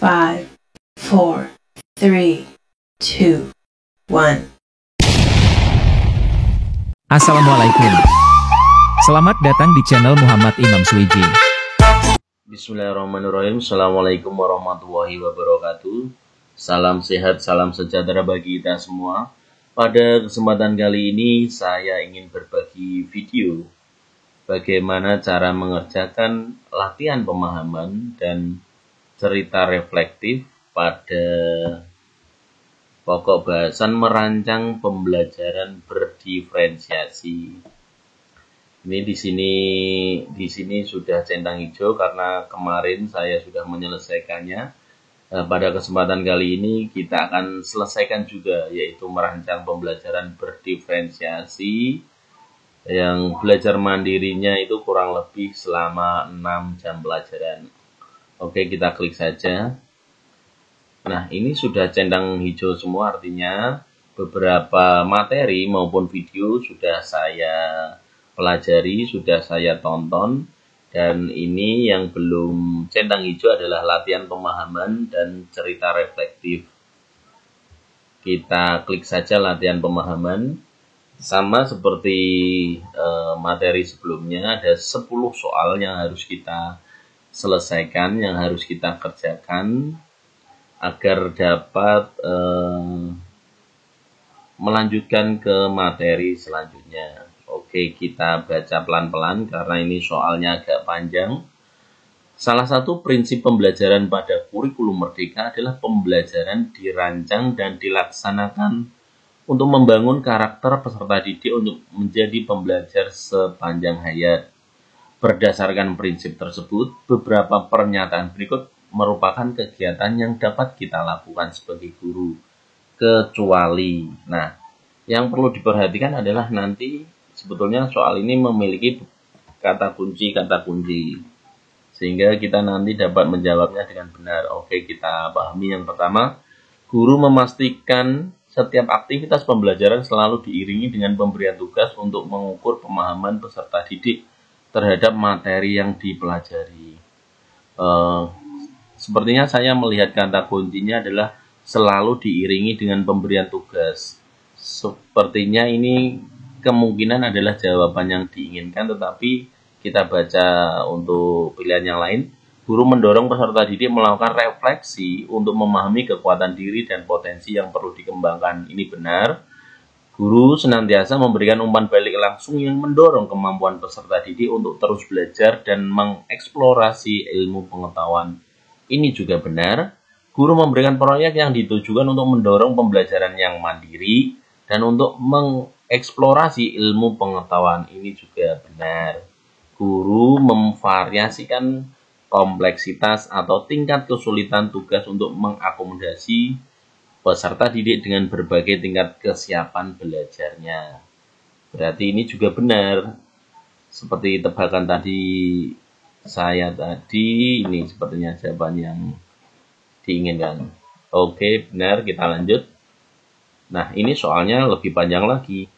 5, 4, 3, 2, 1. Assalamualaikum. Selamat datang di channel Muhammad Imam Swiji. Bismillahirrahmanirrahim. Assalamualaikum warahmatullahi wabarakatuh. Salam sehat, salam sejahtera bagi kita semua. Pada kesempatan kali ini saya ingin berbagi video bagaimana cara mengerjakan latihan pemahaman dan cerita reflektif pada pokok bahasan merancang pembelajaran berdiferensiasi. Ini di sini sudah centang hijau karena kemarin saya sudah menyelesaikannya. Pada kesempatan kali ini kita akan selesaikan juga, yaitu merancang pembelajaran berdiferensiasi yang belajar mandirinya itu kurang lebih selama 6 jam pelajaran. Oke, kita klik saja. Nah, ini sudah centang hijau semua, artinya beberapa materi maupun video sudah saya pelajari, sudah saya tonton, dan ini yang belum centang hijau adalah latihan pemahaman dan cerita reflektif. Kita klik saja latihan pemahaman. Sama seperti materi sebelumnya, ada 10 soal yang harus kita selesaikan, yang harus kita kerjakan agar dapat melanjutkan ke materi selanjutnya. Oke, kita baca pelan-pelan karena ini soalnya agak panjang. Salah satu prinsip pembelajaran pada kurikulum merdeka adalah pembelajaran dirancang dan dilaksanakan untuk membangun karakter peserta didik untuk menjadi pembelajar sepanjang hayat. Berdasarkan prinsip tersebut, beberapa pernyataan berikut merupakan kegiatan yang dapat kita lakukan sebagai guru, kecuali. Nah, yang perlu diperhatikan adalah nanti sebetulnya soal ini memiliki kata kunci, sehingga kita nanti dapat menjawabnya dengan benar. Oke, kita pahami yang pertama. Guru memastikan setiap aktivitas pembelajaran selalu diiringi dengan pemberian tugas untuk mengukur pemahaman peserta didik terhadap materi yang dipelajari. Sepertinya saya melihat kata kuncinya adalah selalu diiringi dengan pemberian tugas. Sepertinya ini kemungkinan adalah jawaban yang diinginkan, tetapi kita baca untuk pilihan yang lain. Guru mendorong peserta didik melakukan refleksi untuk memahami kekuatan diri dan potensi yang perlu dikembangkan. Ini benar. Guru senantiasa memberikan umpan balik langsung yang mendorong kemampuan peserta didik untuk terus belajar dan mengeksplorasi ilmu pengetahuan. Ini juga benar. Guru memberikan proyek yang ditujukan untuk mendorong pembelajaran yang mandiri dan untuk mengeksplorasi ilmu pengetahuan. Ini juga benar. Guru memvariasikan kompleksitas atau tingkat kesulitan tugas untuk mengakomodasi peserta didik dengan berbagai tingkat kesiapan belajarnya. Berarti ini juga benar. Seperti tebakan saya tadi, ini sepertinya jawaban yang diinginkan. Oke, benar, kita lanjut. Nah, ini soalnya lebih panjang lagi.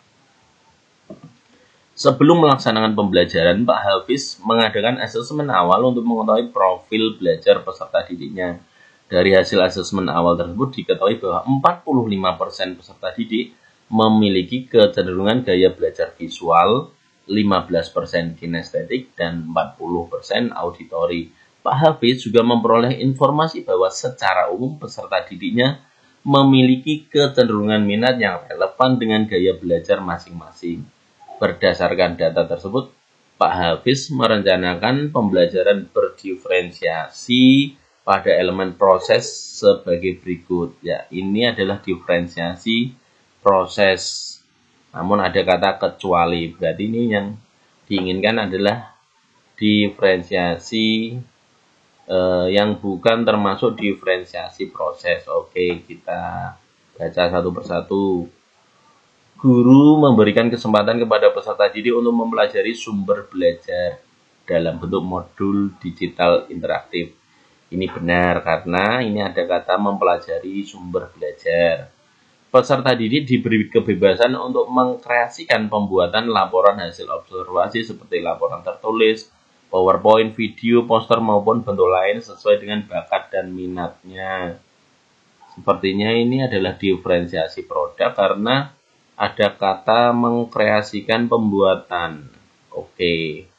Sebelum melaksanakan pembelajaran, Pak Hafiz mengadakan asesmen awal untuk mengetahui profil belajar peserta didiknya. Dari hasil asesmen awal tersebut diketahui bahwa 45% peserta didik memiliki kecenderungan gaya belajar visual, 15% kinestetik, dan 40% auditori. Pak Hafiz juga memperoleh informasi bahwa secara umum peserta didiknya memiliki kecenderungan minat yang relevan dengan gaya belajar masing-masing. Berdasarkan data tersebut, Pak Hafiz merencanakan pembelajaran berdiferensiasi pada elemen proses sebagai berikut. Ya, ini adalah diferensiasi proses. Namun ada kata kecuali. Berarti ini yang diinginkan adalah diferensiasi yang bukan termasuk diferensiasi proses. Oke, kita baca satu persatu. Guru memberikan kesempatan kepada peserta didik untuk mempelajari sumber belajar dalam bentuk modul digital interaktif. Ini benar karena ini ada kata mempelajari sumber belajar. Peserta didik diberi kebebasan untuk mengkreasikan pembuatan laporan hasil observasi seperti laporan tertulis, PowerPoint, video, poster maupun bentuk lain sesuai dengan bakat dan minatnya. Sepertinya ini adalah diferensiasi produk karena ada kata mengkreasikan pembuatan. Oke,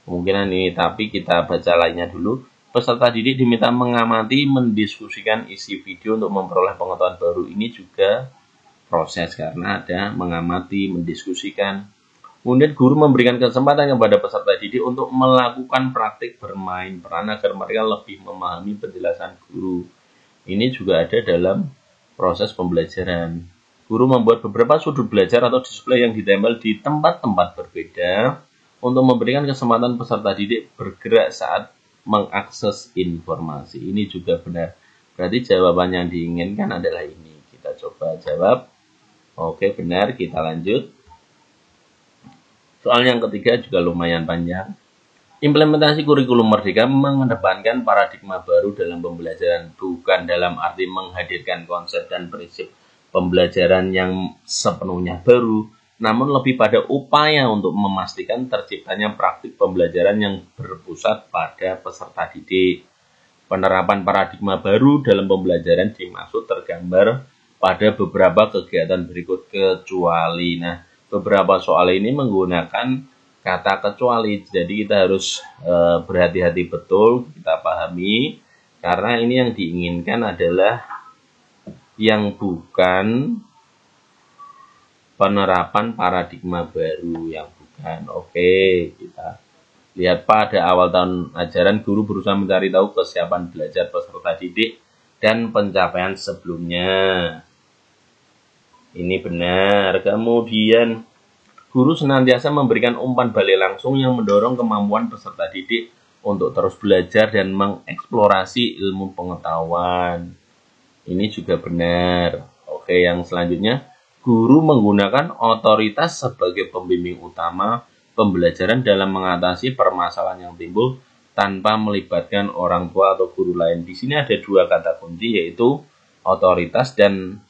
kemungkinan ini, tapi kita baca lainnya dulu. Peserta didik diminta mengamati, mendiskusikan isi video untuk memperoleh pengetahuan baru. Ini juga proses karena ada mengamati, mendiskusikan. Kemudian guru memberikan kesempatan kepada peserta didik untuk melakukan praktik bermain peran agar mereka lebih memahami penjelasan guru. Ini juga ada dalam proses pembelajaran. Guru membuat beberapa sudut belajar atau display yang ditempel di tempat-tempat berbeda untuk memberikan kesempatan peserta didik bergerak saat mengakses informasi. Ini juga benar. Berarti jawaban yang diinginkan adalah ini. Kita coba jawab. Oke, benar. Kita lanjut. Soal yang ketiga juga lumayan panjang. Implementasi kurikulum merdeka mengedepankan paradigma baru dalam pembelajaran, bukan dalam arti menghadirkan konsep dan prinsip pembelajaran yang sepenuhnya baru, namun lebih pada upaya untuk memastikan terciptanya praktik pembelajaran yang berpusat pada peserta didik. Penerapan paradigma baru dalam pembelajaran dimaksud tergambar pada beberapa kegiatan berikut kecuali. Nah, beberapa soal ini menggunakan kata kecuali, jadi kita harus berhati-hati betul, kita pahami, karena ini yang diinginkan adalah yang bukan penerapan paradigma baru, yang bukan. Oke, kita lihat pada awal tahun ajaran guru berusaha mencari tahu kesiapan belajar peserta didik dan pencapaian sebelumnya. Ini benar. Kemudian guru senantiasa memberikan umpan balik langsung yang mendorong kemampuan peserta didik untuk terus belajar dan mengeksplorasi ilmu pengetahuan. Ini juga benar. Oke, yang selanjutnya, guru menggunakan otoritas sebagai pembimbing utama pembelajaran dalam mengatasi permasalahan yang timbul tanpa melibatkan orang tua atau guru lain. Di sini ada dua kata kunci, yaitu otoritas dan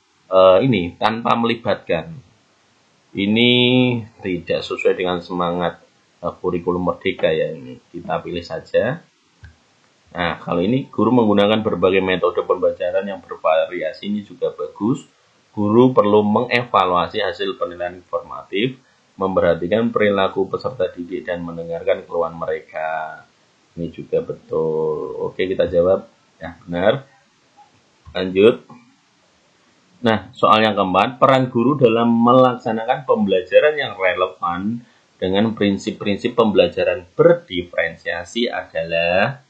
ini tanpa melibatkan. Ini tidak sesuai dengan semangat kurikulum merdeka ya, ini kita pilih saja. Nah, kalau ini guru menggunakan berbagai metode pembelajaran yang bervariasi, ini juga bagus. Guru perlu mengevaluasi hasil penilaian informatif, memperhatikan perilaku peserta didik dan mendengarkan keluhan mereka. Ini juga betul. Oke, kita jawab ya, benar. Lanjut. Nah, soal yang keempat, peran guru dalam melaksanakan pembelajaran yang relevan dengan prinsip-prinsip pembelajaran berdiferensiasi adalah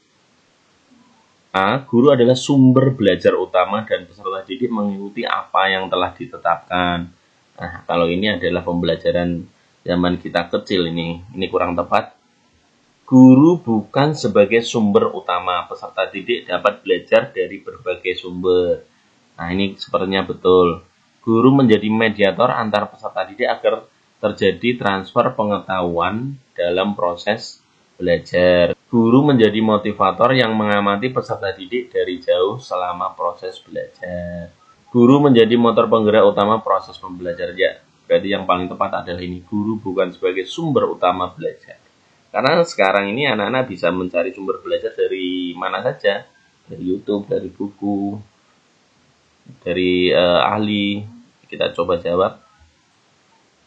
A. Guru adalah sumber belajar utama dan peserta didik mengikuti apa yang telah ditetapkan. Nah, kalau ini adalah pembelajaran zaman kita kecil ini kurang tepat. Guru bukan sebagai sumber utama, peserta didik dapat belajar dari berbagai sumber. Nah, ini sepertinya betul. Guru menjadi mediator antar peserta didik agar terjadi transfer pengetahuan dalam proses belajar. Guru menjadi motivator yang mengamati peserta didik dari jauh selama proses belajar. Guru menjadi motor penggerak utama proses pembelajaran. Ya, berarti yang paling tepat adalah ini. Guru bukan sebagai sumber utama belajar. Karena sekarang ini anak-anak bisa mencari sumber belajar dari mana saja. Dari YouTube, dari buku, dari ahli. Kita coba jawab.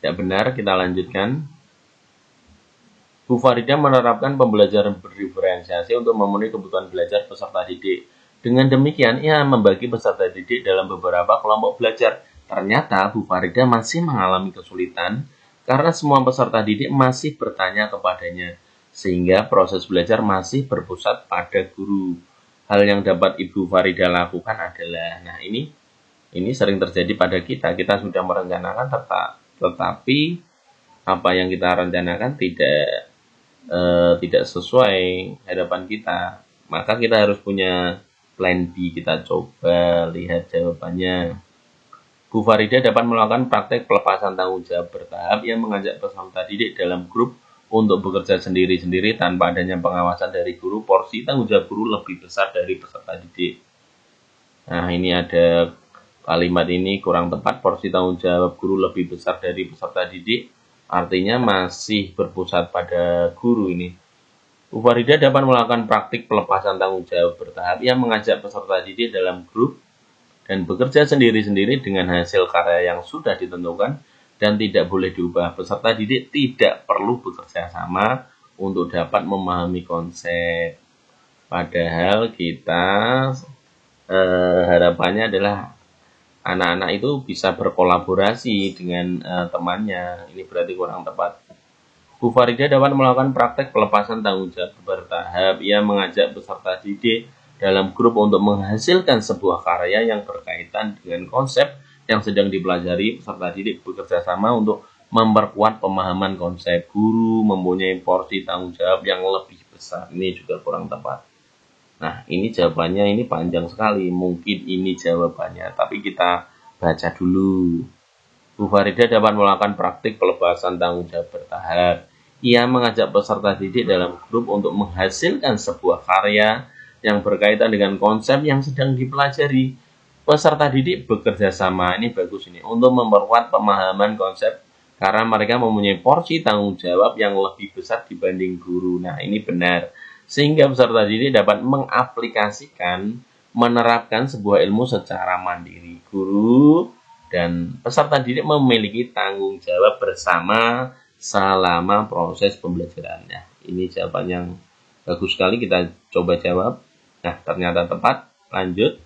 Ya benar, kita lanjutkan. Bu Farida menerapkan pembelajaran berdiferensiasi untuk memenuhi kebutuhan belajar peserta didik. Dengan demikian, ia membagi peserta didik dalam beberapa kelompok belajar. Ternyata Bu Farida masih mengalami kesulitan karena semua peserta didik masih bertanya kepadanya, sehingga proses belajar masih berpusat pada guru. Hal yang dapat Ibu Farida lakukan adalah, nah ini sering terjadi pada kita. Kita sudah merencanakan tetapi apa yang kita rencanakan tidak sesuai harapan kita. Maka kita harus punya plan B. Kita coba lihat jawabannya. Bu Farida dapat melakukan praktek pelepasan tanggung jawab bertahap yang mengajak peserta didik dalam grup untuk bekerja sendiri-sendiri tanpa adanya pengawasan dari guru. Porsi tanggung jawab guru lebih besar dari peserta didik. Nah, ini ada kalimat ini kurang tepat. Porsi tanggung jawab guru lebih besar dari peserta didik, artinya masih berpusat pada guru ini. Bu Farida dapat melakukan praktik pelepasan tanggung jawab bertahap yang mengajak peserta didik dalam grup dan bekerja sendiri-sendiri dengan hasil karya yang sudah ditentukan dan tidak boleh diubah. Peserta didik tidak perlu bekerja sama untuk dapat memahami konsep. Padahal kita harapannya adalah anak-anak itu bisa berkolaborasi dengan temannya. Ini berarti kurang tepat. Bu Farida dapat melakukan praktek pelepasan tanggung jawab bertahap. Ia mengajak peserta didik dalam grup untuk menghasilkan sebuah karya yang berkaitan dengan konsep yang sedang dipelajari. Peserta didik bekerja sama untuk memperkuat pemahaman konsep. Guru mempunyai porsi tanggung jawab yang lebih besar. Ini juga kurang tepat. Nah, ini jawabannya ini panjang sekali. Mungkin ini jawabannya, tapi kita baca dulu. Bu Farida dapat melakukan praktik pelepasan tanggung jawab bertahap. Ia mengajak peserta didik dalam grup untuk menghasilkan sebuah karya yang berkaitan dengan konsep yang sedang dipelajari. Peserta didik bekerja sama, ini bagus ini, untuk memperkuat pemahaman konsep karena mereka mempunyai porsi tanggung jawab yang lebih besar dibanding guru. Nah, ini benar. Sehingga peserta didik dapat mengaplikasikan, menerapkan sebuah ilmu secara mandiri. Guru dan peserta didik memiliki tanggung jawab bersama selama proses pembelajarannya. Ini jawaban yang bagus sekali, kita coba jawab. Nah, ternyata tepat. Lanjut.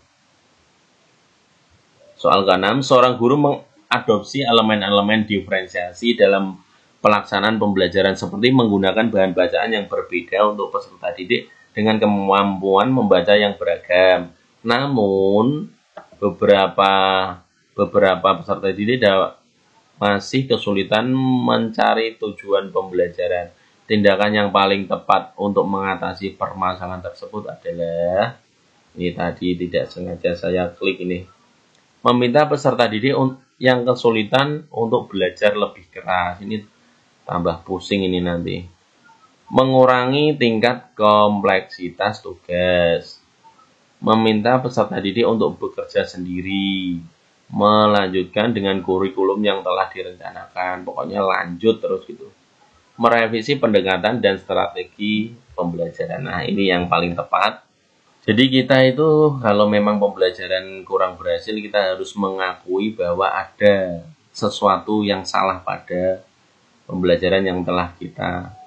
Soal ke-6, seorang guru mengadopsi elemen-elemen diferensiasi dalam pelaksanaan pembelajaran seperti menggunakan bahan bacaan yang berbeda untuk peserta didik dengan kemampuan membaca yang beragam. Namun, beberapa peserta didik masih kesulitan mencari tujuan pembelajaran. Tindakan yang paling tepat untuk mengatasi permasalahan tersebut adalah, ini tadi tidak sengaja saya klik ini, meminta peserta didik yang kesulitan untuk belajar lebih keras. Ini tambah pusing ini nanti. Mengurangi tingkat kompleksitas tugas. Meminta peserta didik untuk bekerja sendiri. Melanjutkan dengan kurikulum yang telah direncanakan. Pokoknya lanjut terus gitu. Merevisi pendekatan dan strategi pembelajaran. Nah, ini yang paling tepat. Jadi kita itu kalau memang pembelajaran kurang berhasil, kita harus mengakui bahwa ada sesuatu yang salah pada pembelajaran yang telah kita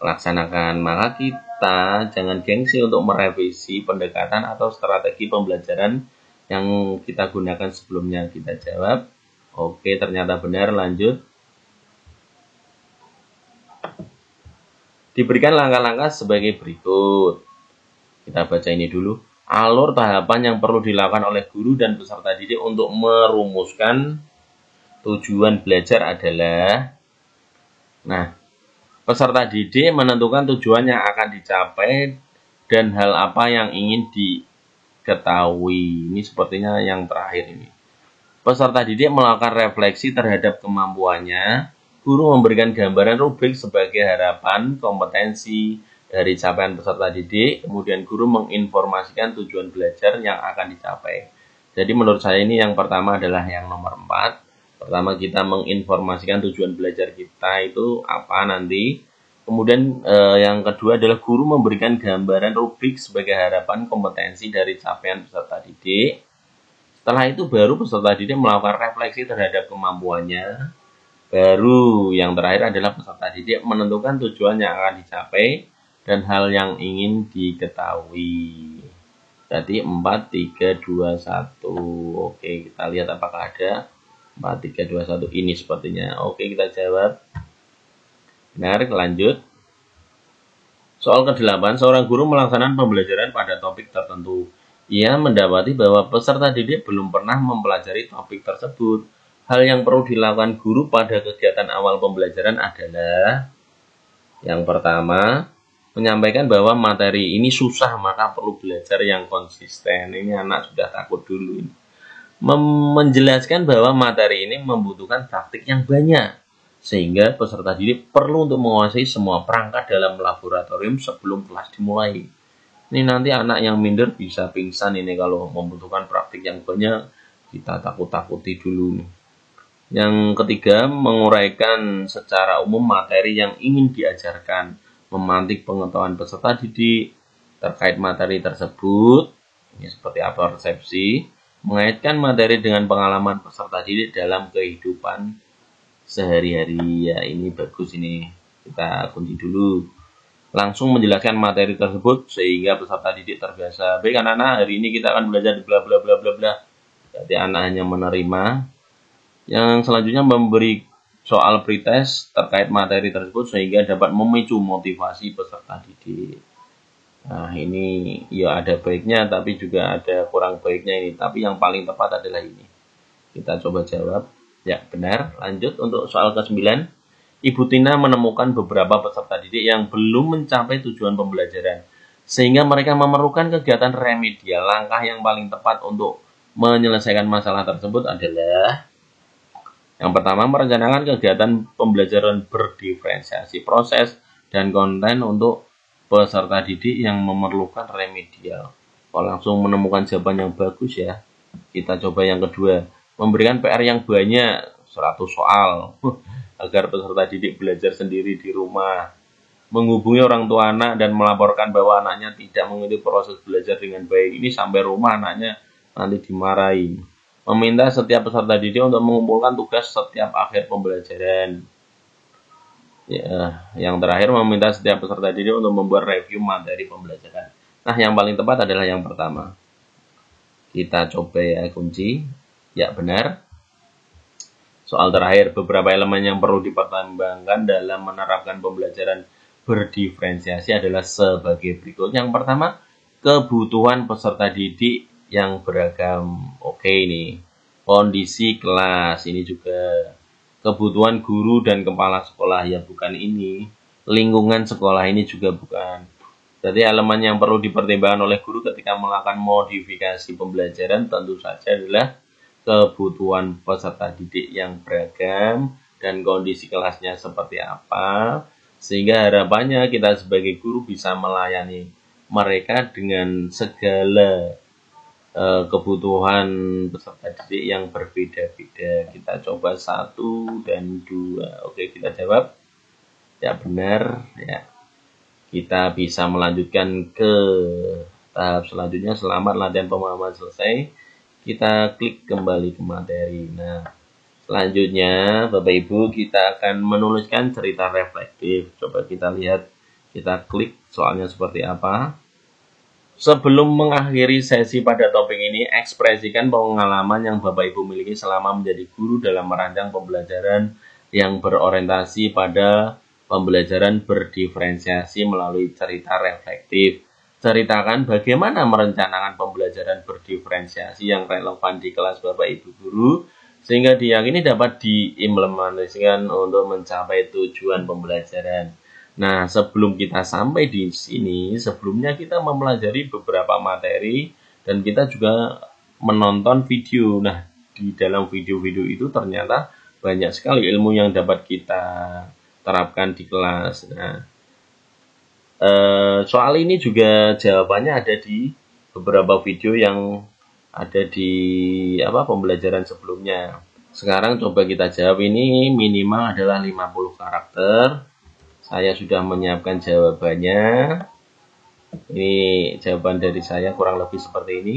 laksanakan. Maka kita jangan gengsi untuk merevisi pendekatan atau strategi pembelajaran yang kita gunakan sebelumnya. Kita jawab, oke, ternyata benar. Lanjut. Diberikan langkah-langkah sebagai berikut. Kita baca ini dulu. Alur tahapan yang perlu dilakukan oleh guru dan peserta didik untuk merumuskan tujuan belajar adalah, nah, peserta didik menentukan tujuan yang akan dicapai dan hal apa yang ingin diketahui. Ini sepertinya yang terakhir ini. Peserta didik melakukan refleksi terhadap kemampuannya. Guru memberikan gambaran rubrik sebagai harapan kompetensi dari capaian peserta didik. Kemudian guru menginformasikan tujuan belajar yang akan dicapai. Jadi menurut saya ini yang pertama adalah yang nomor 4. Pertama kita menginformasikan tujuan belajar kita itu apa nanti. Kemudian yang kedua adalah guru memberikan gambaran rubrik sebagai harapan kompetensi dari capaian peserta didik. Setelah itu baru peserta didik melakukan refleksi terhadap kemampuannya. Baru yang terakhir adalah peserta didik menentukan tujuan yang akan dicapai dan hal yang ingin diketahui. Jadi 4, 3, 2, 1. Oke, kita lihat apakah ada 4, 3, 2, 1 ini sepertinya. Oke, kita jawab. Benar, lanjut. Soal ke-8, seorang guru melaksanakan pembelajaran pada topik tertentu. Ia mendapati bahwa peserta didik belum pernah mempelajari topik tersebut. Hal yang perlu dilakukan guru pada kegiatan awal pembelajaran adalah, yang pertama, menyampaikan bahwa materi ini susah, maka perlu belajar yang konsisten. Ini anak sudah takut dulu. Menjelaskan bahwa materi ini membutuhkan praktik yang banyak, sehingga peserta didik perlu untuk menguasai semua perangkat dalam laboratorium sebelum kelas dimulai. Ini nanti anak yang minder bisa pingsan ini kalau membutuhkan praktik yang banyak, kita takut-takuti dulu. Yang ketiga, menguraikan secara umum materi yang ingin diajarkan. memantik pengetahuan peserta didik terkait materi tersebut, ini seperti apa persepsi, mengaitkan materi dengan pengalaman peserta didik dalam kehidupan sehari-hari. Ya, ini bagus, ini kita kunci dulu. Langsung menjelaskan materi tersebut sehingga peserta didik terbiasa. Baik anak-anak, hari ini kita akan belajar bla bla bla bla bla. Jadi anak hanya menerima. Yang selanjutnya memberi soal pretest terkait materi tersebut sehingga dapat memicu motivasi peserta didik. Nah, ini ya ada baiknya tapi juga ada kurang baiknya ini. Tapi yang paling tepat adalah ini. Kita coba jawab. Ya, benar. Lanjut untuk soal ke-9. Ibu Tina menemukan beberapa peserta didik yang belum mencapai tujuan pembelajaran. Sehingga mereka memerlukan kegiatan remedial. Langkah yang paling tepat untuk menyelesaikan masalah tersebut adalah yang pertama, merencanakan kegiatan pembelajaran berdiferensiasi proses dan konten untuk peserta didik yang memerlukan remedial. Kalau langsung menemukan jawaban yang bagus ya. Kita coba yang kedua, memberikan PR yang banyak, 100 soal, agar peserta didik belajar sendiri di rumah. Menghubungi orang tua anak dan melaporkan bahwa anaknya tidak mengikuti proses belajar dengan baik. Ini sampai rumah anaknya nanti dimarahin. Meminta setiap peserta didik untuk mengumpulkan tugas setiap akhir pembelajaran. Ya, yang terakhir meminta setiap peserta didik untuk membuat review materi pembelajaran. Nah, yang paling tepat adalah yang pertama. Kita coba ya kunci. Ya, benar. Soal terakhir, beberapa elemen yang perlu dipertimbangkan dalam menerapkan pembelajaran berdiferensiasi adalah sebagai berikut. Yang pertama, kebutuhan peserta didik yang beragam. Oke, ini kondisi kelas, ini juga kebutuhan guru dan kepala sekolah, ya bukan ini. Lingkungan sekolah, ini juga bukan. Jadi elemen yang perlu dipertimbangkan oleh guru ketika melakukan modifikasi pembelajaran tentu saja adalah kebutuhan peserta didik yang beragam dan kondisi kelasnya seperti apa, sehingga harapannya kita sebagai guru bisa melayani mereka dengan segala kebutuhan peserta didik yang berbeda-beda. Kita coba 1 dan 2. Oke, kita jawab. Ya, benar. Ya, kita bisa melanjutkan ke tahap selanjutnya. Selamat, latihan pemahaman selesai. Kita klik kembali ke materi. Nah, selanjutnya Bapak Ibu kita akan menuliskan cerita reflektif. Coba kita lihat, kita klik soalnya seperti apa. Sebelum mengakhiri sesi pada topik ini, ekspresikan pengalaman yang Bapak Ibu miliki selama menjadi guru dalam merancang pembelajaran yang berorientasi pada pembelajaran berdiferensiasi melalui cerita reflektif. Ceritakan bagaimana merencanakan pembelajaran berdiferensiasi yang relevan di kelas Bapak Ibu guru, sehingga diyakini dapat diimplementasikan untuk mencapai tujuan pembelajaran. Nah, sebelum kita sampai di sini, sebelumnya kita mempelajari beberapa materi dan kita juga menonton video. Nah, di dalam video-video itu ternyata banyak sekali ilmu yang dapat kita terapkan di kelas. Nah, soal ini juga jawabannya ada di beberapa video yang ada di pembelajaran sebelumnya. Sekarang coba kita jawab, ini minimal adalah 50 karakter. Saya sudah menyiapkan jawabannya. Ini jawaban dari saya kurang lebih seperti ini.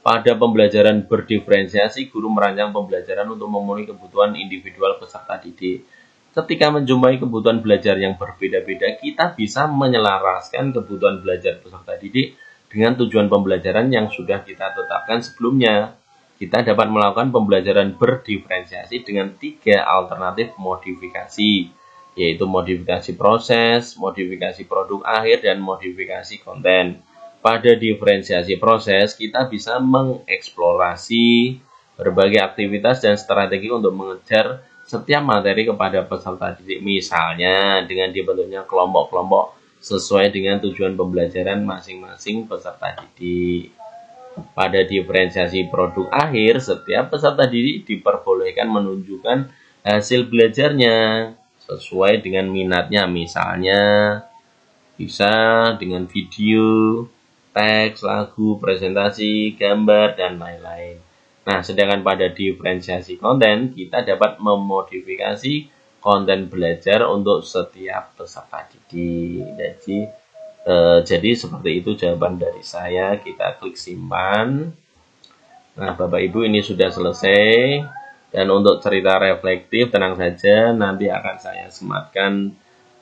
Pada pembelajaran berdiferensiasi, guru merancang pembelajaran untuk memenuhi kebutuhan individual peserta didik. Ketika menjumpai kebutuhan belajar yang berbeda-beda, kita bisa menyelaraskan kebutuhan belajar peserta didik dengan tujuan pembelajaran yang sudah kita tetapkan sebelumnya. Kita dapat melakukan pembelajaran berdiferensiasi dengan 3 alternatif modifikasi, yaitu modifikasi proses, modifikasi produk akhir, dan modifikasi konten. Pada diferensiasi proses, kita bisa mengeksplorasi berbagai aktivitas dan strategi untuk mengejar setiap materi kepada peserta didik. Misalnya, dengan dibentuknya kelompok-kelompok sesuai dengan tujuan pembelajaran masing-masing peserta didik. Pada diferensiasi produk akhir, setiap peserta didik diperbolehkan menunjukkan hasil belajarnya sesuai dengan minatnya, misalnya bisa dengan video, teks, lagu, presentasi, gambar, dan lain-lain. Nah, sedangkan pada diferensiasi konten, kita dapat memodifikasi konten belajar untuk setiap peserta didik. Jadi seperti itu jawaban dari saya. Kita klik simpan. Nah, Bapak Ibu, ini sudah selesai. Dan untuk cerita reflektif, tenang saja, nanti akan saya sematkan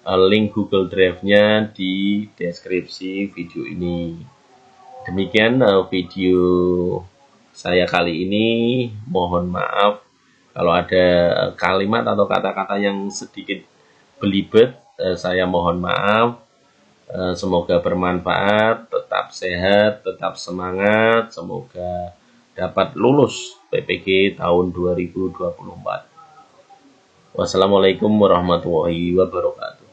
link Google Drive-nya di deskripsi video ini. Demikian video saya kali ini. Mohon maaf kalau ada kalimat atau kata-kata yang sedikit belibet, saya mohon maaf. Semoga bermanfaat, tetap sehat, tetap semangat, semoga dapat lulus PPG tahun 2024. Wassalamualaikum warahmatullahi wabarakatuh.